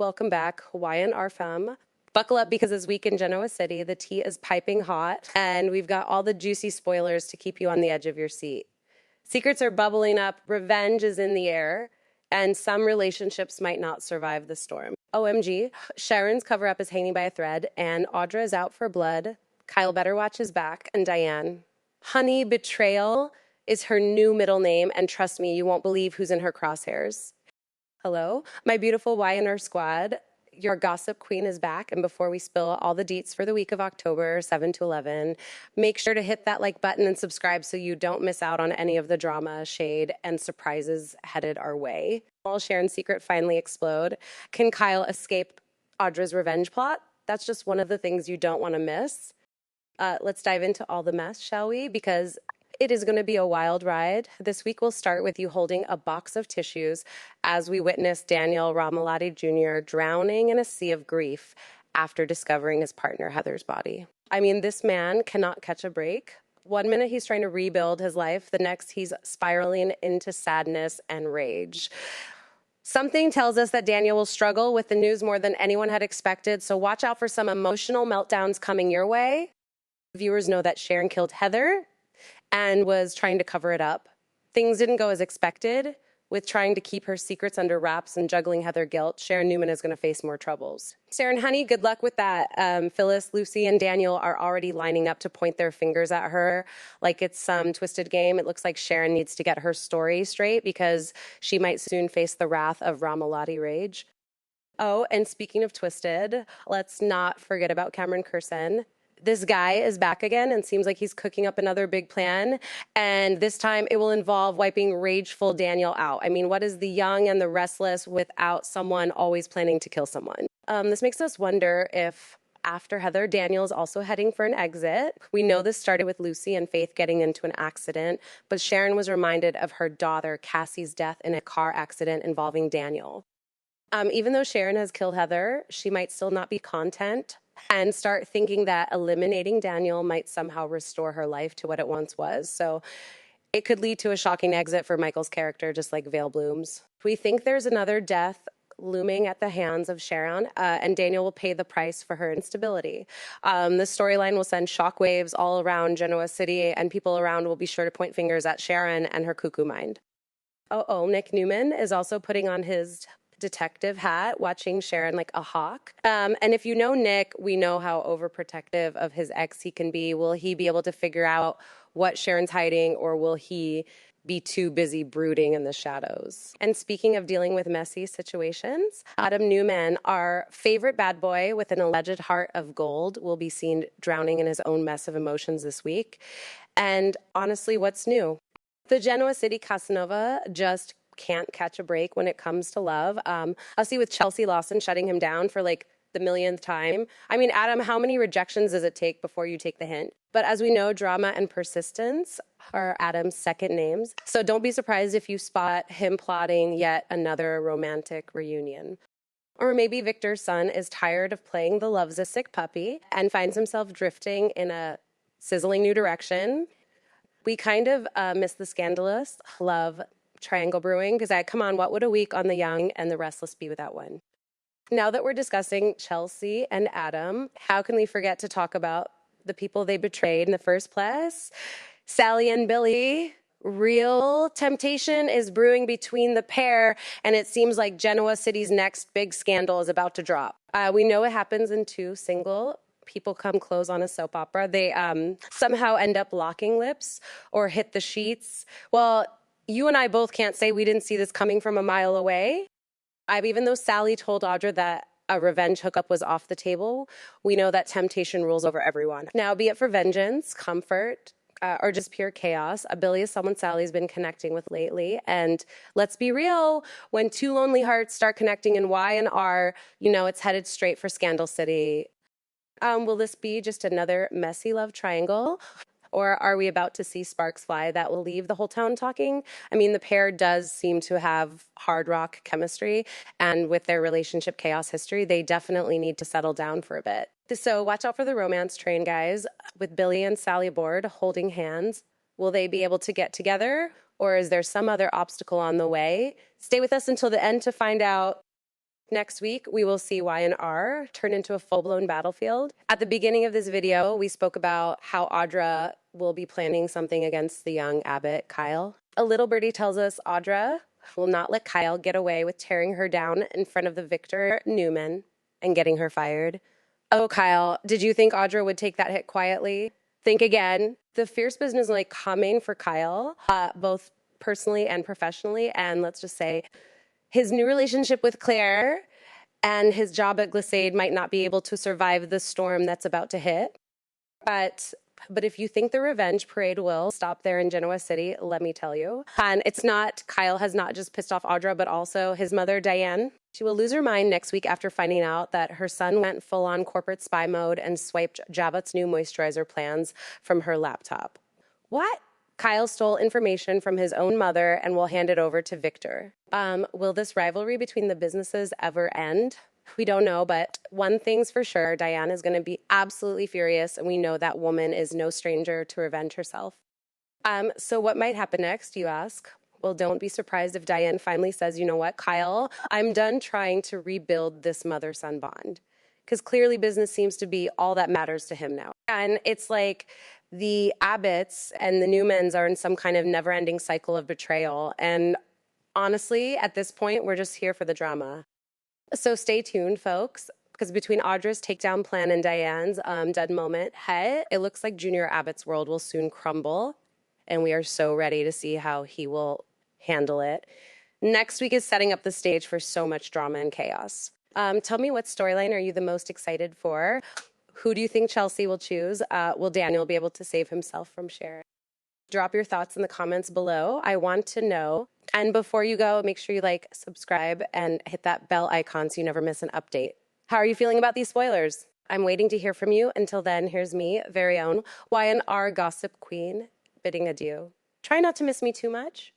Welcome back, Hawaiian RFM. Buckle up because this week in Genoa City, the tea is piping hot, and we've got all the juicy spoilers to keep you on the edge of your seat. Secrets are bubbling up, revenge is in the air, and some relationships might not survive the storm. OMG, Sharon's cover-up is hanging by a thread, and Audra is out for blood. Kyle better watch his back, and Diane. Honey, betrayal is her new middle name, and trust me, you won't believe who's in her crosshairs. Hello, my beautiful Y&R squad. Your gossip queen is back, and before we spill all the deets for the week of October 7 to 11, make sure to hit that like button and subscribe so you don't miss out on any of the drama, shade, and surprises headed our way. Will Sharon's secret finally explode? Can Kyle escape Audra's revenge plot? That's just one of the things you don't want to miss. Let's dive into all the mess, shall we? Because it is going to be a wild ride. This week we'll start with you holding a box of tissues as we witness Daniel Ramalotti Jr. drowning in a sea of grief after discovering his partner Heather's body. I mean, this man cannot catch a break. One minute he's trying to rebuild his life, the next he's spiraling into sadness and rage. Something tells us that Daniel will struggle with the news more than anyone had expected, so watch out for some emotional meltdowns coming your way. Viewers know that Sharon killed Heather and was trying to cover it up. Things didn't go as expected. With trying to keep her secrets under wraps and juggling Heather guilt, Sharon Newman is going to face more troubles. Sharon, honey, good luck with that. Phyllis, Lucy, and Daniel are already lining up to point their fingers at her like it's some twisted game. It looks like Sharon needs to get her story straight because she might soon face the wrath of Ramalotti Rage. Oh, and speaking of twisted, let's not forget about Cameron Curson. This guy is back again and seems like he's cooking up another big plan. And this time it will involve wiping rageful Daniel out. I mean, what is the young and the restless without someone always planning to kill someone? This makes us wonder if after Heather, Daniel is also heading for an exit. We know this started with Lucy and Faith getting into an accident, but Sharon was reminded of her daughter Cassie's death in a car accident involving Daniel. Even though Sharon has killed Heather, she might still not be content and start thinking that eliminating Daniel might somehow restore her life to what it once was. So it could lead to a shocking exit for Michael's character, just like Vale blooms. We think there's another death looming at the hands of Sharon, and Daniel will pay the price for her instability. This storyline will send shockwaves all around Genoa City, and people around will be sure to point fingers at Sharon and her cuckoo mind. Nick Newman is also putting on his detective hat, watching Sharon like a hawk. And if you know Nick, we know how overprotective of his ex he can be. Will he be able to figure out what Sharon's hiding, or will he be too busy brooding in the shadows? And speaking of dealing with messy situations, Adam Newman, our favorite bad boy with an alleged heart of gold, will be seen drowning in his own mess of emotions this week. And honestly, what's new? The Genoa City Casanova just can't catch a break when it comes to love. I'll see with Chelsea Lawson shutting him down for like the millionth time. I mean, Adam, how many rejections does it take before you take the hint? But as we know, drama and persistence are Adam's second names. So don't be surprised if you spot him plotting yet another romantic reunion. Or maybe Victor's son is tired of playing the love's a sick puppy and finds himself drifting in a sizzling new direction. We kind of miss the scandalous love triangle brewing, because come on, what would a week on the young and the restless be without one? Now that we're discussing Chelsea and Adam, how can we forget to talk about the people they betrayed in the first place? Sally and Billy. Real temptation is brewing between the pair, and it seems like Genoa City's next big scandal is about to drop. We know it happens in two single people come close on a soap opera. They somehow end up locking lips or hit the sheets. Well, you and I both can't say we didn't see this coming from a mile away. Even though Sally told Audra that a revenge hookup was off the table, we know that temptation rules over everyone. Now, be it for vengeance, comfort, or just pure chaos, Billy is someone Sally's been connecting with lately. And let's be real, when two lonely hearts start connecting in Y and R, it's headed straight for Scandal City. Will this be just another messy love triangle? Or are we about to see sparks fly that will leave the whole town talking? I mean, the pair does seem to have hard rock chemistry, and with their relationship chaos history, they definitely need to settle down for a bit. So watch out for the romance train, guys. With Billy and Sally aboard, holding hands, will they be able to get together? Or is there some other obstacle on the way? Stay with us until the end to find out. Next week, we will see Y and R turn into a full-blown battlefield. At the beginning of this video, we spoke about how Audra will be planning something against the young abbot, Kyle. A little birdie tells us Audra will not let Kyle get away with tearing her down in front of the victor Newman and getting her fired. Oh, Kyle, did you think Audra would take that hit quietly? Think again. The fierce business is coming for Kyle, both personally and professionally. And let's just say his new relationship with Claire and his job at Glissade might not be able to survive the storm that's about to hit. But if you think the revenge parade will stop there in Genoa City, let me tell you. And it's not, Kyle has not just pissed off Audra, but also his mother, Diane. She will lose her mind next week after finding out that her son went full-on corporate spy mode and swiped Jabot's new moisturizer plans from her laptop. What? Kyle stole information from his own mother and will hand it over to Victor. Will this rivalry between the businesses ever end? We don't know, but one thing's for sure, Diane is going to be absolutely furious, and we know that woman is no stranger to revenge herself. So what might happen next, you ask? Well, don't be surprised if Diane finally says, you know what, Kyle, I'm done trying to rebuild this mother-son bond. Because clearly business seems to be all that matters to him now. And it's like the Abbotts and the Newmans are in some kind of never-ending cycle of betrayal. And honestly, at this point, we're just here for the drama. So stay tuned, folks, because between Audra's takedown plan and Diane's dead moment, it looks like Junior Abbott's world will soon crumble, and we are so ready to see how he will handle it. Next week is setting up the stage for so much drama and chaos. Tell me, what storyline are you the most excited for? Who do you think Chelsea will choose? Will Daniel be able to save himself from Sharon? Drop your thoughts in the comments below. I want to know. And before you go, make sure you subscribe, and hit that bell icon so you never miss an update. How are you feeling about these spoilers? I'm waiting to hear from you. Until then, here's me, very own Y&R Gossip Queen, bidding adieu. Try not to miss me too much.